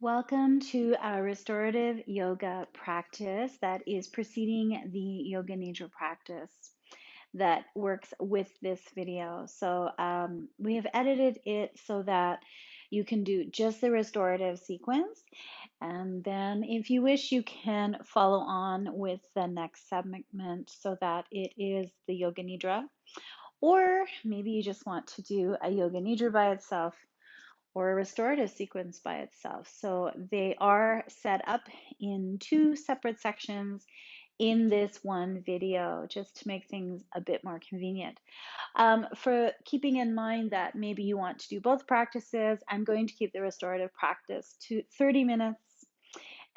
Welcome to our restorative yoga practice that is preceding the Yoga Nidra practice that works with this video. So we have edited it so that you can do just the restorative sequence. And then if you wish, you can follow on with the next segment so that it is the Yoga Nidra. Or maybe you just want to do a Yoga Nidra by itself or a restorative sequence by itself. So they are set up in two separate sections in this one video, just to make things a bit more convenient. For keeping in mind that maybe you want to do both practices, I'm going to keep the restorative practice to 30 minutes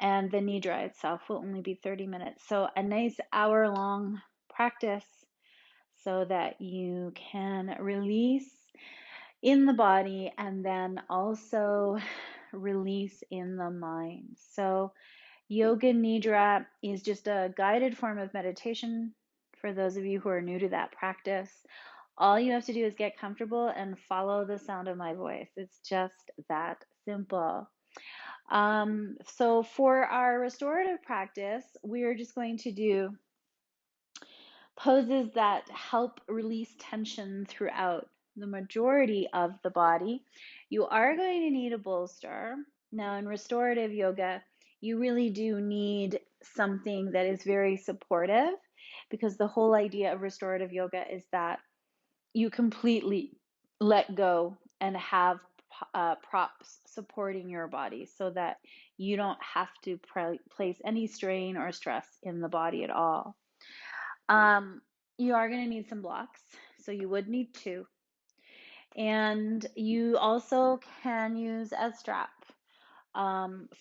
and the Nidra itself will only be 30 minutes. So a nice hour-long practice so that you can release in the body and then also release in the mind. So Yoga Nidra is just a guided form of meditation for those of you who are new to that practice. All you have to do is get comfortable and follow the sound of my voice. It's just that simple. So for our restorative practice, we're just going to do poses that help release tension throughout the majority of the body. You are going to need a bolster. Now, in restorative yoga, you really do need something that is very supportive because the whole idea of restorative yoga is that you completely let go and have props supporting your body so that you don't have to place any strain or stress in the body at all. You are going to need some blocks, so you would need two. And you also can use a strap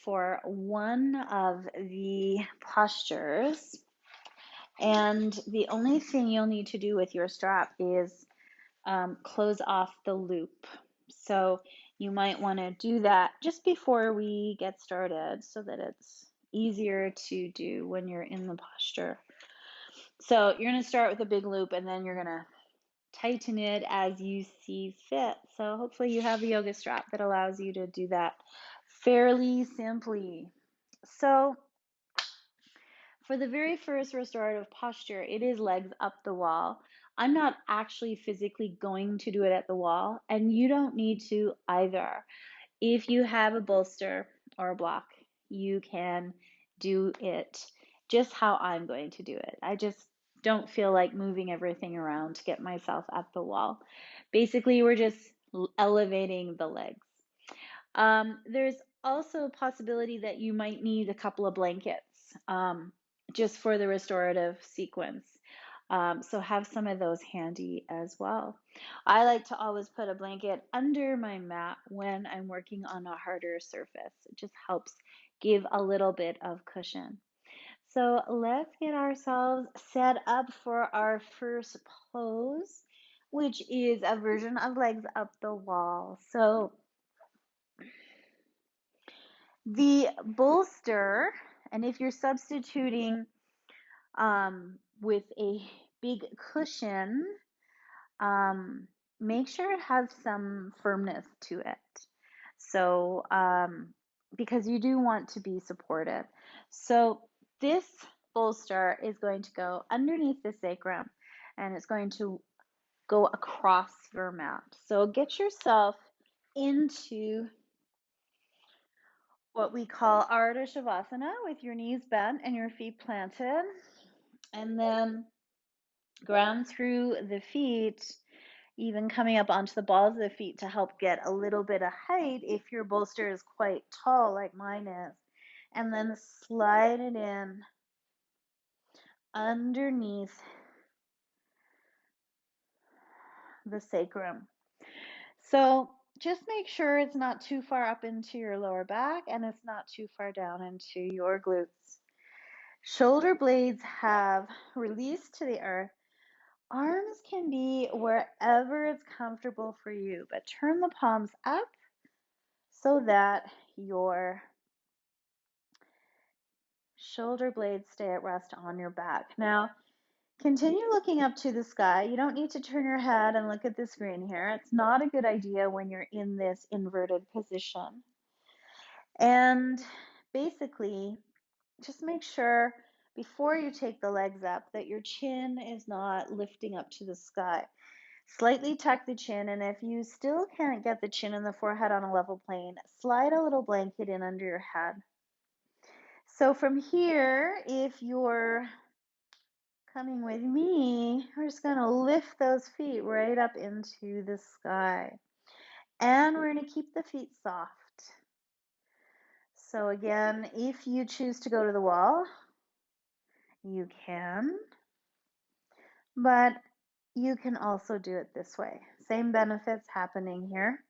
for one of the postures. And the only thing you'll need to do with your strap is close off the loop. So you might want to do that just before we get started so that it's easier to do when you're in the posture. So you're going to start with a big loop and then you're going to tighten it as you see fit. So hopefully you have a yoga strap that allows you to do that fairly simply. So for the very first restorative posture, it is legs up the wall. I'm not actually physically going to do it at the wall, and you don't need to either. If you have a bolster or a block, you can do it just how I'm going to do it. I just don't feel like moving everything around to get myself at the wall. Basically, we're just elevating the legs. There's also a possibility that you might need a couple of blankets just for the restorative sequence. So have some of those handy as well. I like to always put a blanket under my mat when I'm working on a harder surface. It just helps give a little bit of cushion. So let's get ourselves set up for our first pose, which is a version of legs up the wall. So the bolster, and if you're substituting with a big cushion, make sure it has some firmness to it. So, because you do want to be supported. So this bolster is going to go underneath the sacrum and it's going to go across your mat. So get yourself into what we call Ardha Shavasana with your knees bent and your feet planted. And then ground through the feet, even coming up onto the balls of the feet to help get a little bit of height if your bolster is quite tall like mine is. And then slide it in underneath the sacrum. So just make sure it's not too far up into your lower back and it's not too far down into your glutes. Shoulder blades have released to the earth. Arms can be wherever it's comfortable for you, but turn the palms up so that your shoulder blades stay at rest on your back. Now, continue looking up to the sky. You don't need to turn your head and look at the screen here. It's not a good idea when you're in this inverted position. And basically, just make sure before you take the legs up that your chin is not lifting up to the sky. Slightly tuck the chin, and if you still can't get the chin and the forehead on a level plane, slide a little blanket in under your head. So from here, if you're coming with me, we're just going to lift those feet right up into the sky. And we're going to keep the feet soft. So again, if you choose to go to the wall, you can, but you can also do it this way. Same benefits happening here.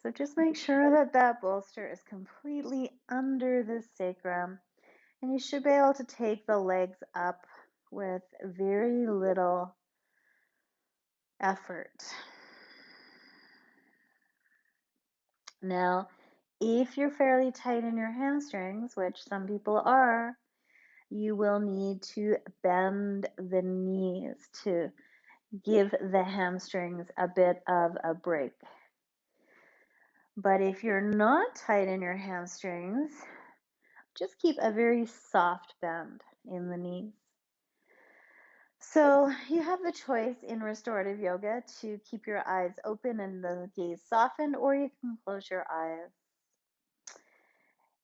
So just make sure that that bolster is completely under the sacrum, and you should be able to take the legs up with very little effort. Now, if you're fairly tight in your hamstrings, which some people are, you will need to bend the knees to give the hamstrings a bit of a break. But if you're not tight in your hamstrings, just keep a very soft bend in the knees. So you have the choice in restorative yoga to keep your eyes open and the gaze softened, or you can close your eyes.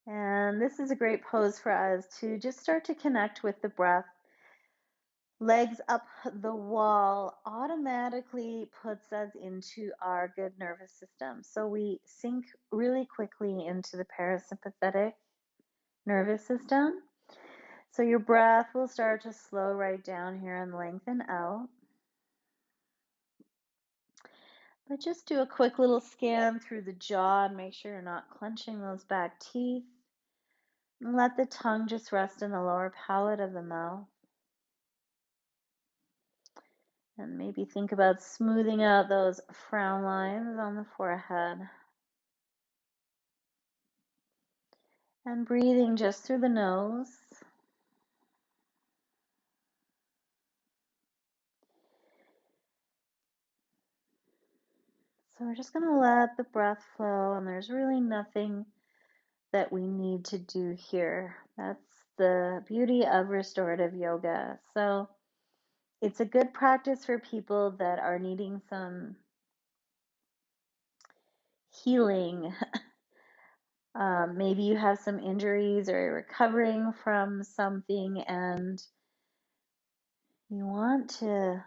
And this is a great pose for us to just start to connect with the breath. Legs up the wall automatically puts us into our good nervous system. So we sink really quickly into the parasympathetic nervous system. So your breath will start to slow right down here and lengthen out. But just do a quick little scan through the jaw and make sure you're not clenching those back teeth. And let the tongue just rest in the lower palate of the mouth. And maybe think about smoothing out those frown lines on the forehead. And breathing just through the nose. So we're just going to let the breath flow, and there's really nothing that we need to do here. That's the beauty of restorative yoga. So it's a good practice for people that are needing some healing. Maybe you have some injuries or you're recovering from something and you want to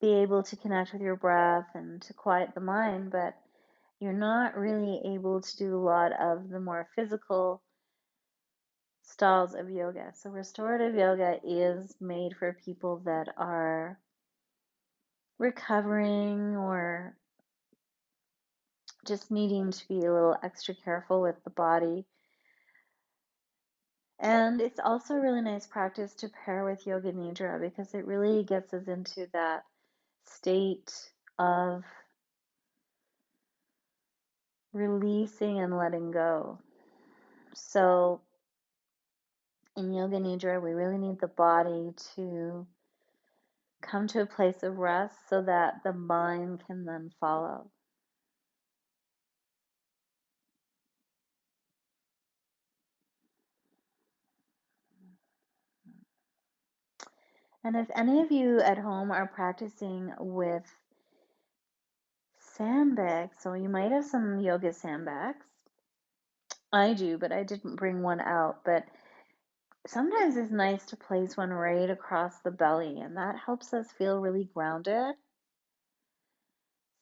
be able to connect with your breath and to quiet the mind, but you're not really able to do a lot of the more physical styles of yoga. So restorative yoga is made for people that are recovering or just needing to be a little extra careful with the body. And it's also a really nice practice to pair with Yoga Nidra because it really gets us into that state of releasing and letting go. So in Yoga Nidra, we really need the body to come to a place of rest so that the mind can then follow. And if any of you at home are practicing with sandbags, so you might have some yoga sandbags. I do, but I didn't bring one out. But sometimes it's nice to place one right across the belly, and that helps us feel really grounded.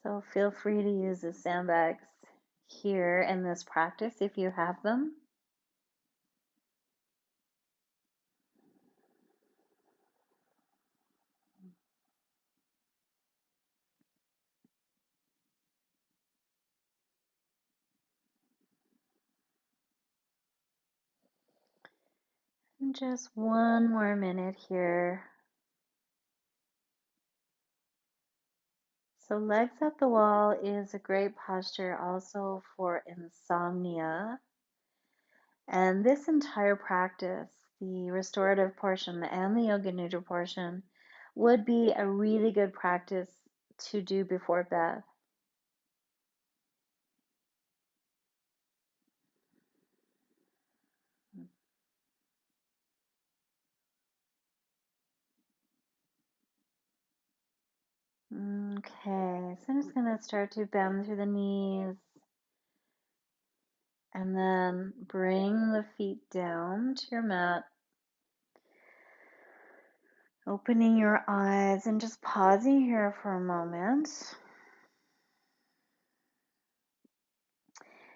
So feel free to use the sandbags here in this practice if you have them. And just one more minute here. So legs up the wall is a great posture also for insomnia. And this entire practice, the restorative portion and the Yoga Nidra portion, would be a really good practice to do before bed. Okay, so I'm just going to start to bend through the knees and then bring the feet down to your mat. Opening your eyes and just pausing here for a moment.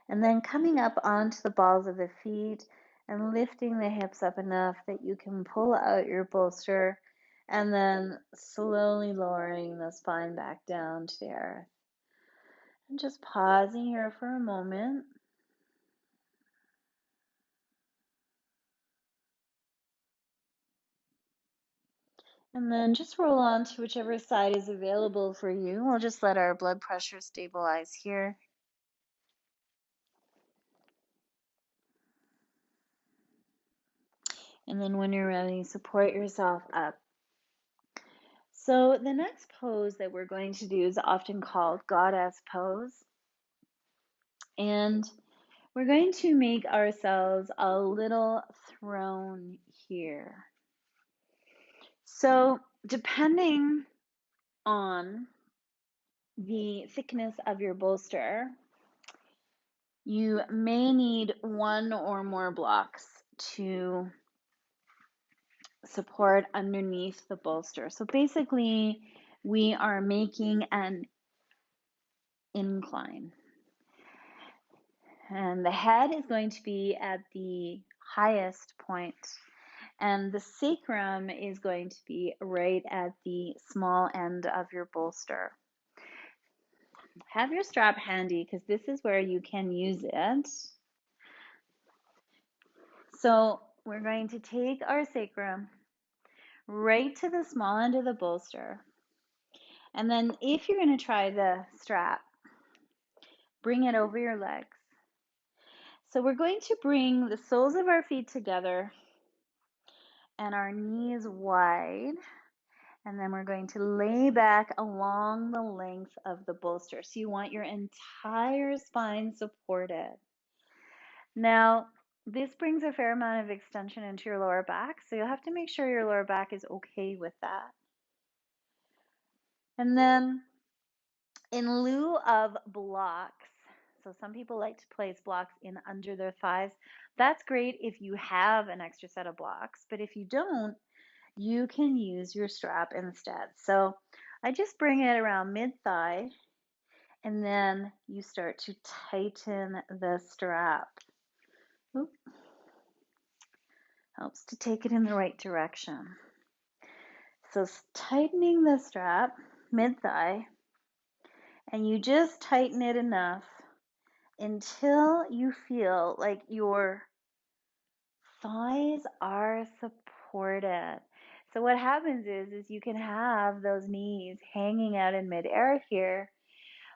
And then coming up onto the balls of the feet and lifting the hips up enough that you can pull out your bolster, and then slowly lowering the spine back down to the earth. And just pausing here for a moment. And then just roll on to whichever side is available for you. We'll just let our blood pressure stabilize here. And then when you're ready, support yourself up. So the next pose that we're going to do is often called goddess pose. And we're going to make ourselves a little throne here. So depending on the thickness of your bolster, you may need one or more blocks to support underneath the bolster. So basically, we are making an incline. And the head is going to be at the highest point, and the sacrum is going to be right at the small end of your bolster. Have your strap handy because this is where you can use it. So we're going to take our sacrum right to the small end of the bolster. And then if you're going to try the strap, bring it over your legs. So we're going to bring the soles of our feet together and our knees wide. And then we're going to lay back along the length of the bolster. So you want your entire spine supported. Now, this brings a fair amount of extension into your lower back, so you'll have to make sure your lower back is okay with that. And then in lieu of blocks, so some people like to place blocks in under their thighs. That's great if you have an extra set of blocks, but if you don't, you can use your strap instead. So I just bring it around mid-thigh, and then you start to tighten the strap. Oop. Helps to take it in the right direction. So tightening the strap mid-thigh, and you just tighten it enough until you feel like your thighs are supported. So what happens is you can have those knees hanging out in midair here,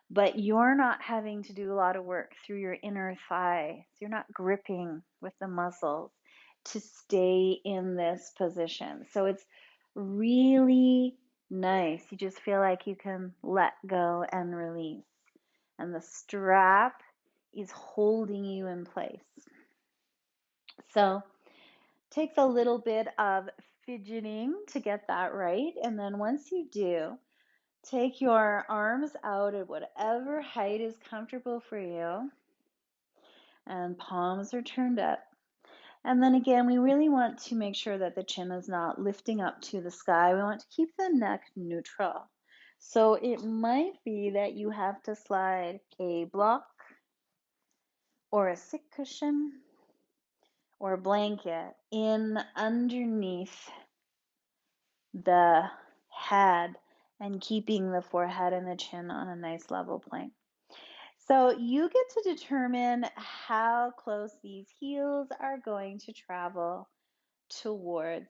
but you're not having to do a lot of work through your inner thigh. So you're not gripping with the muscles to stay in this position. So it's really nice. You just feel like you can let go and release. And the strap is holding you in place. So it takes a little bit of fidgeting to get that right. And then once you do, take your arms out at whatever height is comfortable for you, and palms are turned up. And then again, we really want to make sure that the chin is not lifting up to the sky. We want to keep the neck neutral. So it might be that you have to slide a block or a sit cushion or a blanket in underneath the head and keeping the forehead and the chin on a nice level plane. So you get to determine how close these heels are going to travel towards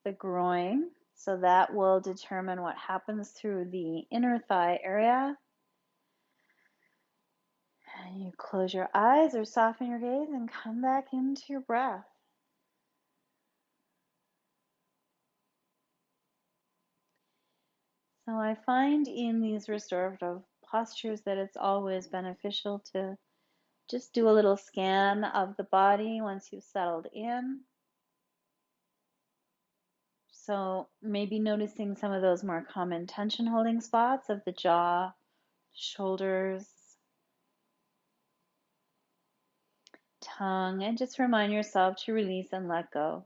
the groin. So that will determine what happens through the inner thigh area. And you close your eyes or soften your gaze and come back into your breath. So I find in these restorative postures that it's always beneficial to just do a little scan of the body once you've settled in. So maybe noticing some of those more common tension holding spots of the jaw, shoulders, tongue, and just remind yourself to release and let go.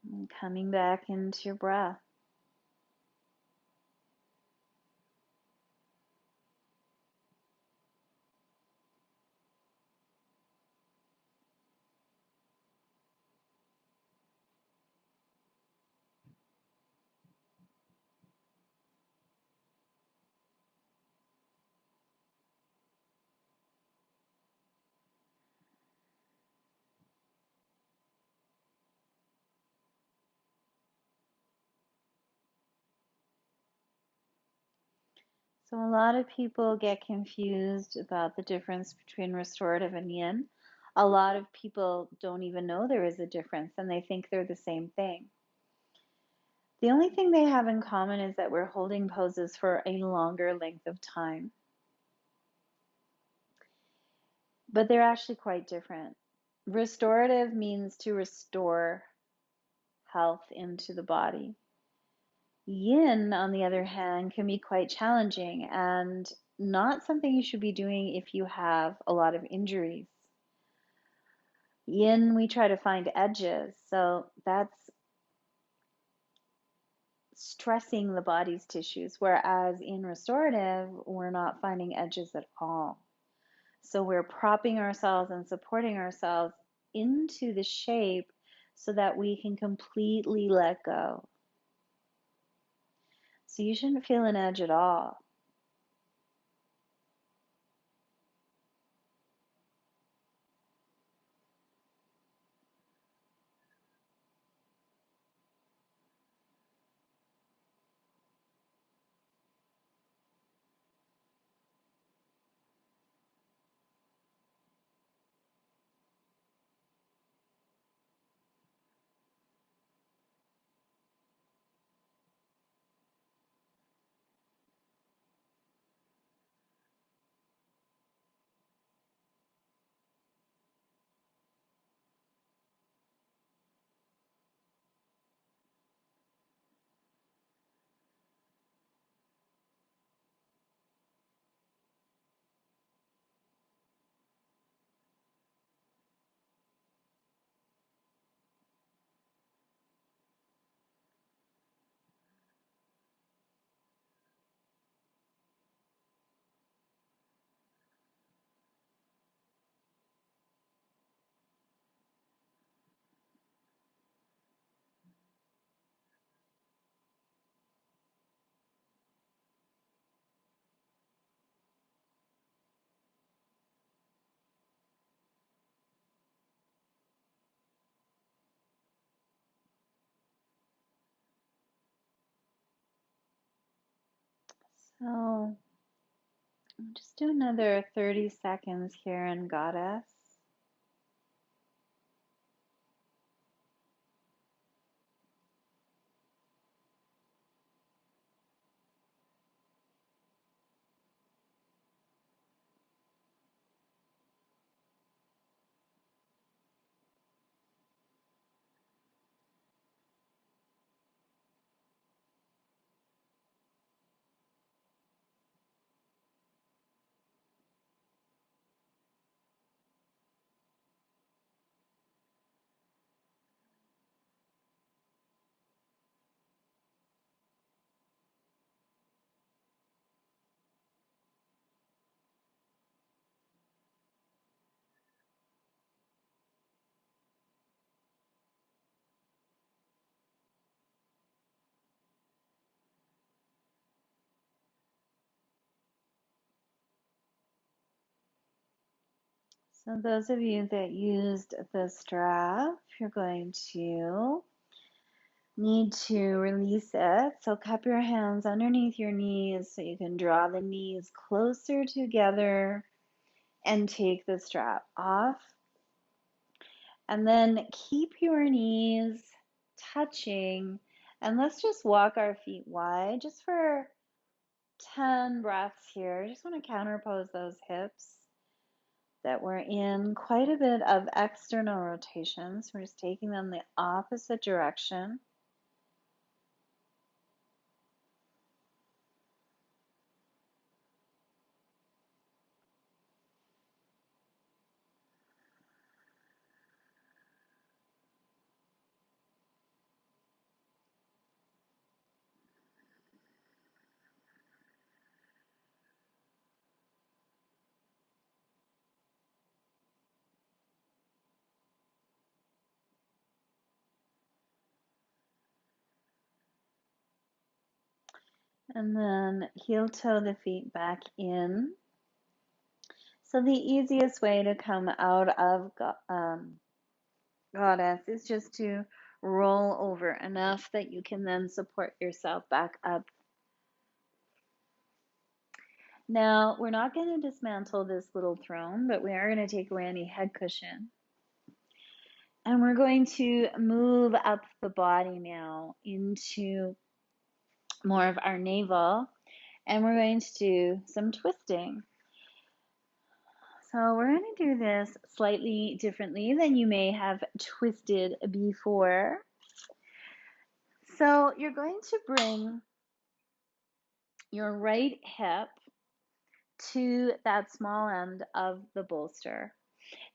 And coming back into your breath. So a lot of people get confused about the difference between restorative and yin. A lot of people don't even know there is a difference and they think they're the same thing. The only thing they have in common is that we're holding poses for a longer length of time. But they're actually quite different. Restorative means to restore health into the body. Yin, on the other hand, can be quite challenging and not something you should be doing if you have a lot of injuries. Yin, we try to find edges, so that's stressing the body's tissues, whereas in restorative, we're not finding edges at all. So we're propping ourselves and supporting ourselves into the shape so that we can completely let go. So you shouldn't feel an edge at all. So just do another 30 seconds here in Goddess. So those of you that used the strap, you're going to need to release it. So cup your hands underneath your knees so you can draw the knees closer together and take the strap off. And then keep your knees touching. And let's just walk our feet wide just for 10 breaths here. I just want to counterpose those hips. that we're in quite a bit of external rotations. We're just taking them the opposite direction. And then heel toe the feet back in. So the easiest way to come out of Goddess is just to roll over enough that you can then support yourself back up. Now, we're not going to dismantle this little throne, but we are going to take away any head cushion. And we're going to move up the body now into more of our navel. And we're going to do some twisting. So we're going to do this slightly differently than you may have twisted before. So you're going to bring your right hip to that small end of the bolster.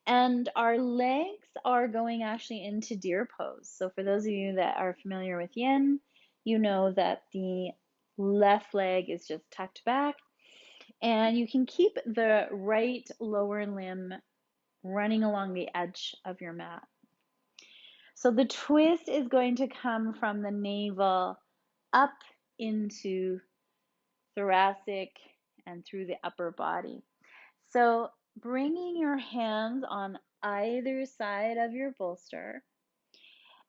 And our legs are going actually into deer pose. So for those of you that are familiar with yin, you know that the left leg is just tucked back. And you can keep the right lower limb running along the edge of your mat. So the twist is going to come from the navel up into thoracic and through the upper body. So bringing your hands on either side of your bolster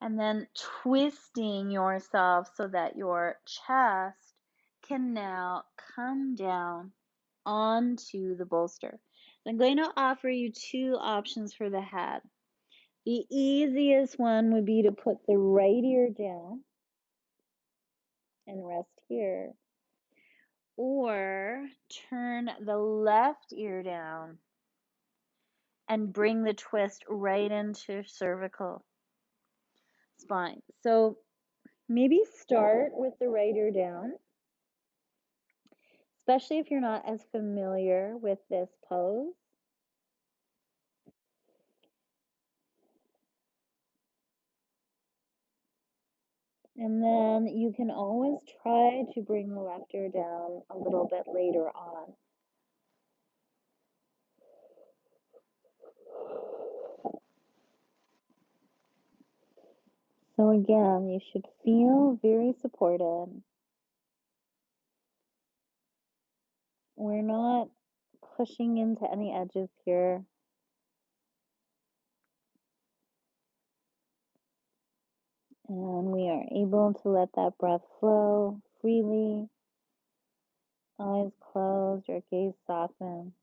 and then twisting yourself so that your chest can now come down onto the bolster. I'm going to offer you two options for the head. The easiest one would be to put the right ear down and rest here, or turn the left ear down and bring the twist right into cervical spine. So maybe start with the right ear down, especially if you're not as familiar with this pose. And then you can always try to bring the left ear down a little bit later on. So again, you should feel very supported. We're not pushing into any edges here. And we are able to let that breath flow freely. Eyes closed, your gaze soften.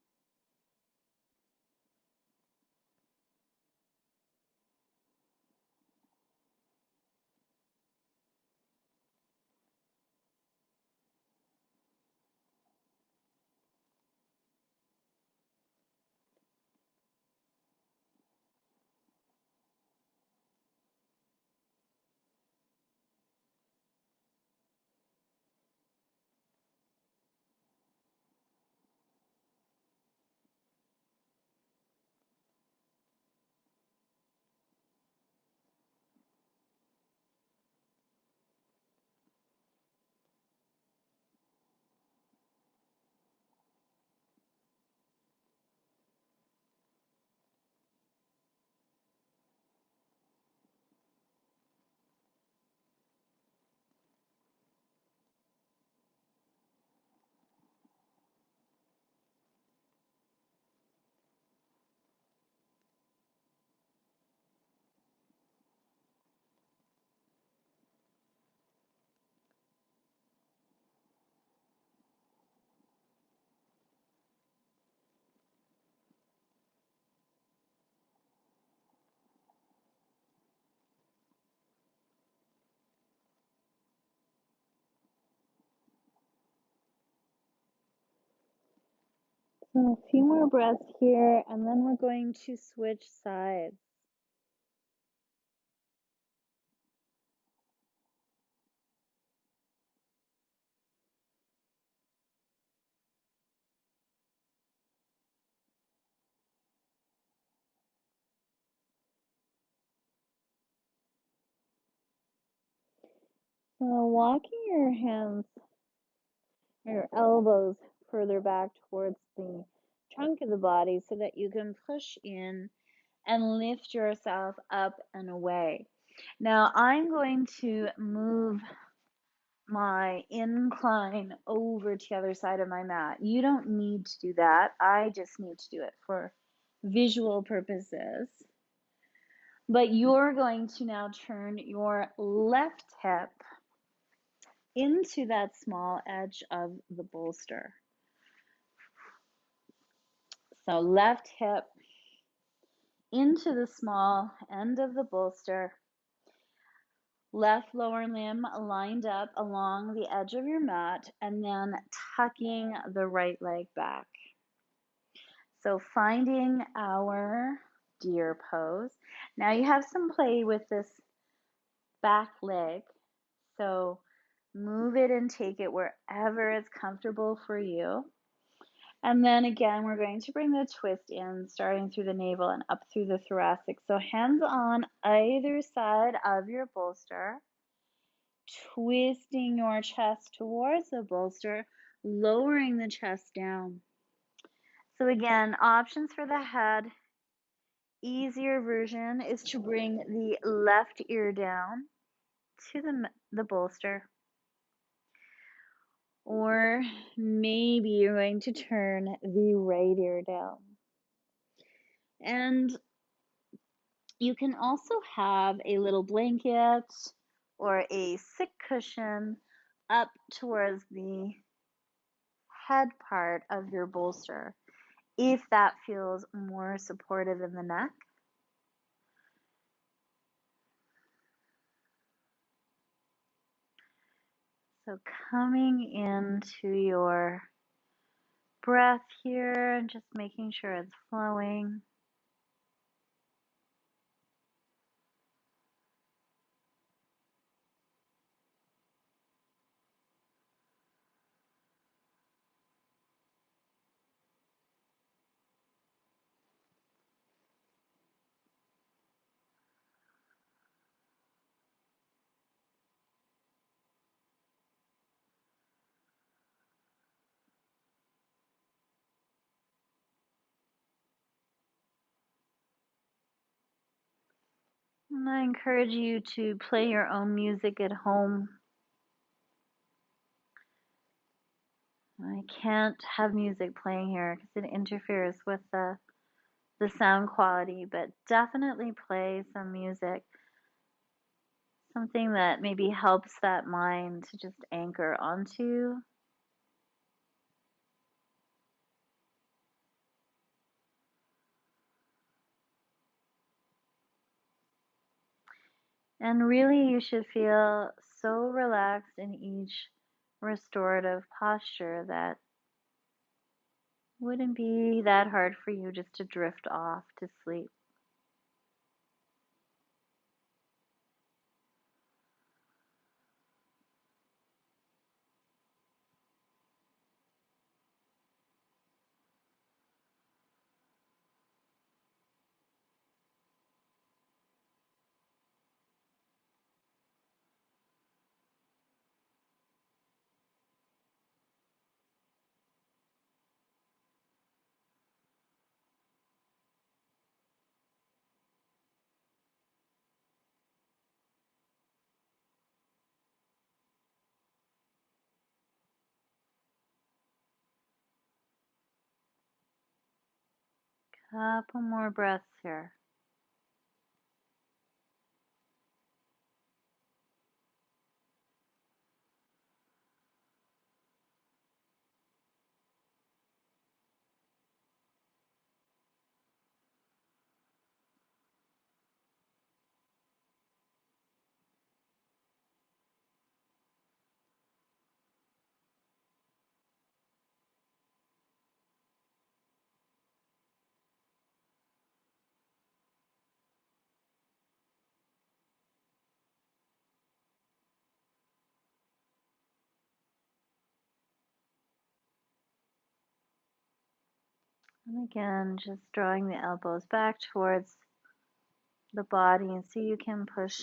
So a few more breaths here, and then we're going to switch sides. So walking your hands, your elbows further back towards the trunk of the body so that you can push in and lift yourself up and away. Now I'm going to move my incline over to the other side of my mat. You don't need to do that. I just need to do it for visual purposes. But you're going to now turn your left hip into that small edge of the bolster. So left hip into the small end of the bolster. Left lower limb lined up along the edge of your mat, and then tucking the right leg back. So finding our deer pose. Now you have some play with this back leg. So move it and take it wherever it's comfortable for you. And then again, we're going to bring the twist in, starting through the navel and up through the thoracic. So hands on either side of your bolster, twisting your chest towards the bolster, lowering the chest down. So again, options for the head. Easier version is to bring the left ear down to the bolster. Or maybe you're going to turn the right ear down. And you can also have a little blanket or a sick cushion up towards the head part of your bolster if that feels more supportive in the neck. So coming into your breath here and just making sure it's flowing. And I encourage you to play your own music at home. I can't have music playing here because it interferes with the sound quality, but definitely play some music, something that maybe helps that mind to just anchor onto. And really, you should feel so relaxed in each restorative posture that wouldn't be that hard for you just to drift off to sleep. Couple more breaths here. And again, just drawing the elbows back towards the body, and see you can push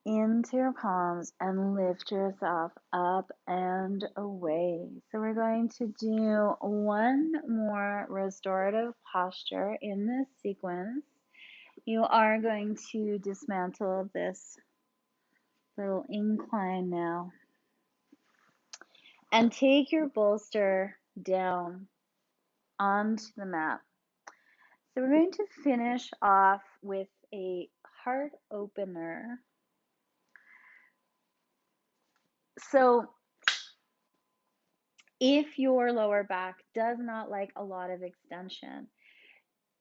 into your palms and lift yourself up and away. So we're going to do one more restorative posture in this sequence. You are going to dismantle this little incline now and take your bolster down onto the mat. So we're going to finish off with a heart opener. So if your lower back does not like a lot of extension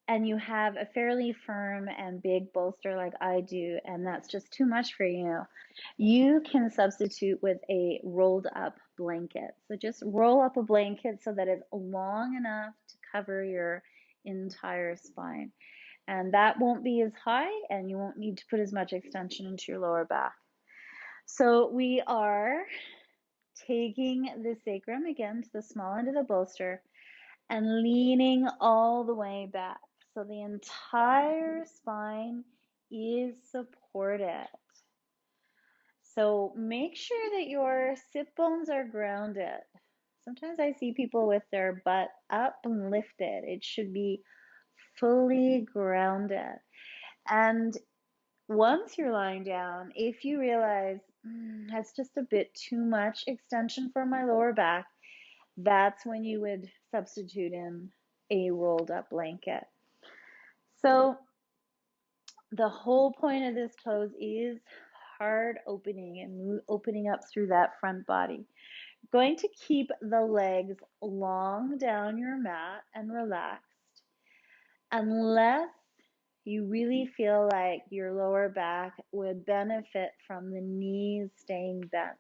and you have a fairly firm and big bolster like I do, and that's just too much for you, you can substitute with a rolled up blanket. So just roll up a blanket so that it's long enough to cover your entire spine. And that won't be as high, and you won't need to put as much extension into your lower back. So we are taking the sacrum again to the small end of the bolster and leaning all the way back. So the entire spine is supported. So make sure that your sit bones are grounded. Sometimes I see people with their butt up and lifted. It should be fully grounded. And once you're lying down, if you realize that's just a bit too much extension for my lower back, that's when you would substitute in a rolled up blanket. So the whole point of this pose is heart opening and opening up through that front body. Going to keep the legs long down your mat and relaxed unless you really feel like your lower back would benefit from the knees staying bent.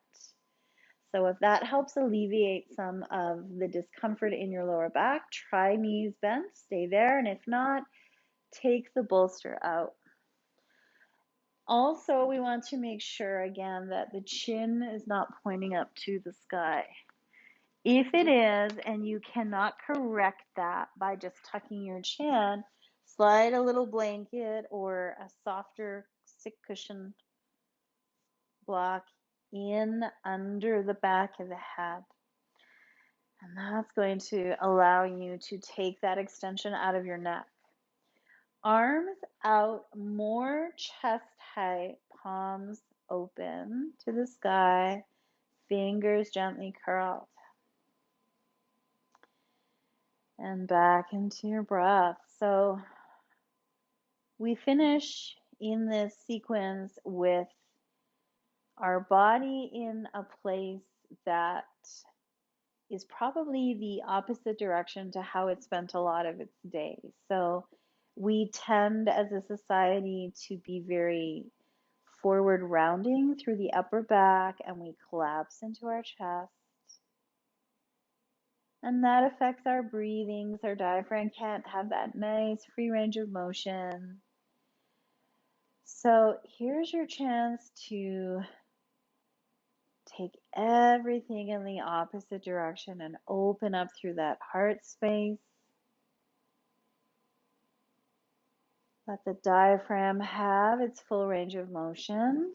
So if that helps alleviate some of the discomfort in your lower back, try knees bent, stay there, and if not, take the bolster out. Also, we want to make sure again that the chin is not pointing up to the sky. If it is, and you cannot correct that by just tucking your chin, slide a little blanket or a softer sit cushion block in under the back of the head. And that's going to allow you to take that extension out of your neck. Arms out, more chest height, palms open to the sky, fingers gently curled. And back into your breath. So we finish in this sequence with our body in a place that is probably the opposite direction to how it spent a lot of its day. So we tend as a society to be very forward rounding through the upper back, and we collapse into our chest. And that affects our breathing. So our diaphragm can't have that nice free range of motion. So here's your chance to take everything in the opposite direction and open up through that heart space. Let the diaphragm have its full range of motion.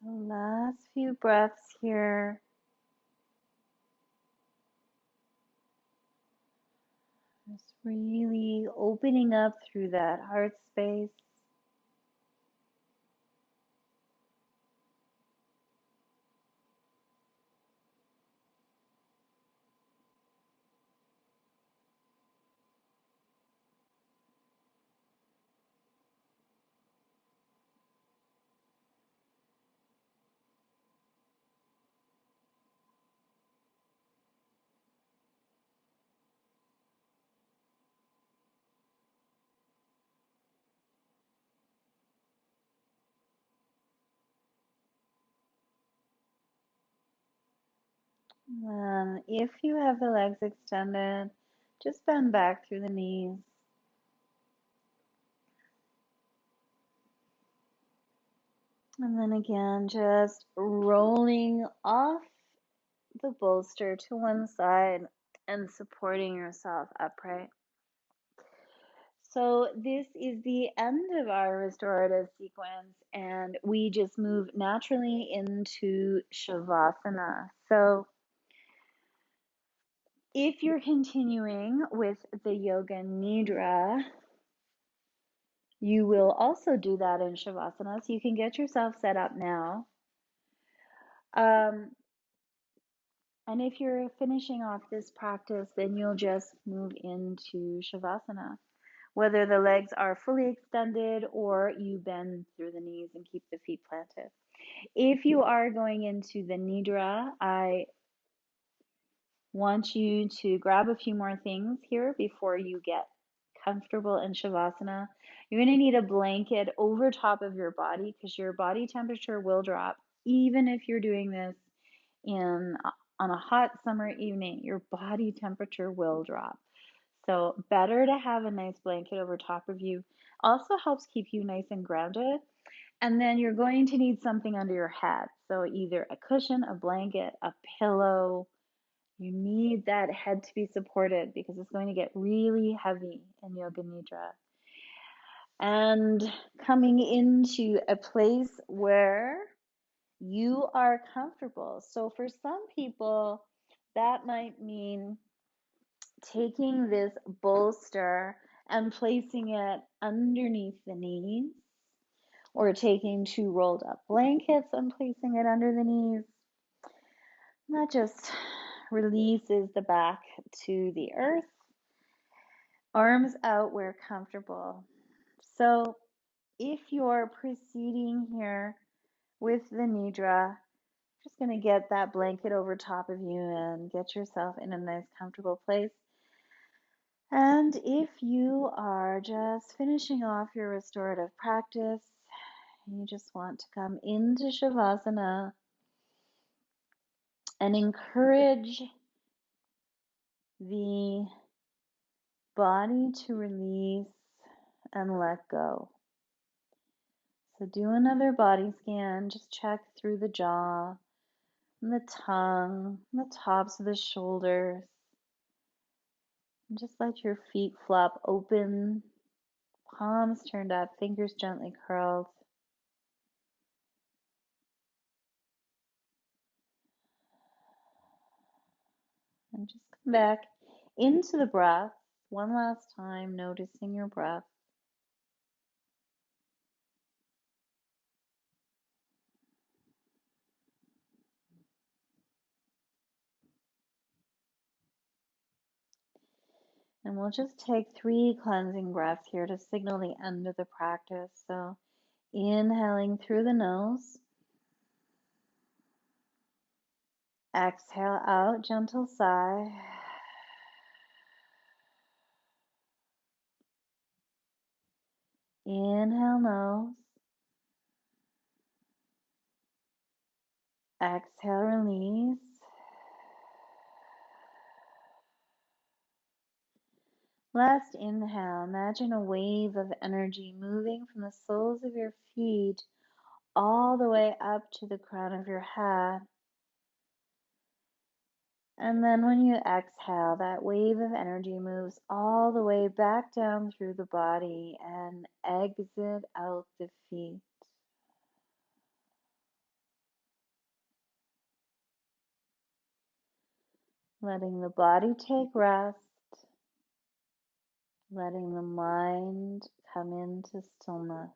So last few breaths here. Just really opening up through that heart space. If you have the legs extended, just bend back through the knees. And then again, just rolling off the bolster to one side and supporting yourself upright. So this is the end of our restorative sequence, and we just move naturally into Shavasana. So if you're continuing with the Yoga Nidra, you will also do that in Shavasana. So you can get yourself set up now. And if you're finishing off this practice, then you'll just move into Shavasana, whether the legs are fully extended or you bend through the knees and keep the feet planted. If you are going into the Nidra, I want you to grab a few more things here before you get comfortable in Shavasana. You're going to need a blanket over top of your body because your body temperature will drop. Even if you're doing this on a hot summer evening, your body temperature will drop. So better to have a nice blanket over top of you. Also helps keep you nice and grounded. And then you're going to need something under your head. So either a cushion, a blanket, a pillow. You need that head to be supported because it's going to get really heavy in Yoga Nidra. And coming into a place where you are comfortable. So for some people, that might mean taking this bolster and placing it underneath the knees, or taking two rolled up blankets and placing it under the knees. And that just releases the back to the earth, arms out where comfortable. So if you're proceeding here with the Nidra, just going to get that blanket over top of you and get yourself in a nice comfortable place. And if you are just finishing off your restorative practice, you just want to come into Shavasana and encourage the body to release and let go. So do another body scan. Just check through the jaw and the tongue, and the tops of the shoulders. And just let your feet flop open, palms turned up, fingers gently curled. And just come back into the breath one last time, noticing your breath. And we'll just take 3 cleansing breaths here to signal the end of the practice. So inhaling through the nose. Exhale out, gentle sigh. Inhale, nose. Exhale, release. Last inhale, imagine a wave of energy moving from the soles of your feet all the way up to the crown of your head. And then when you exhale, that wave of energy moves all the way back down through the body and exit out the feet. letting the body take rest, letting the mind come into stillness.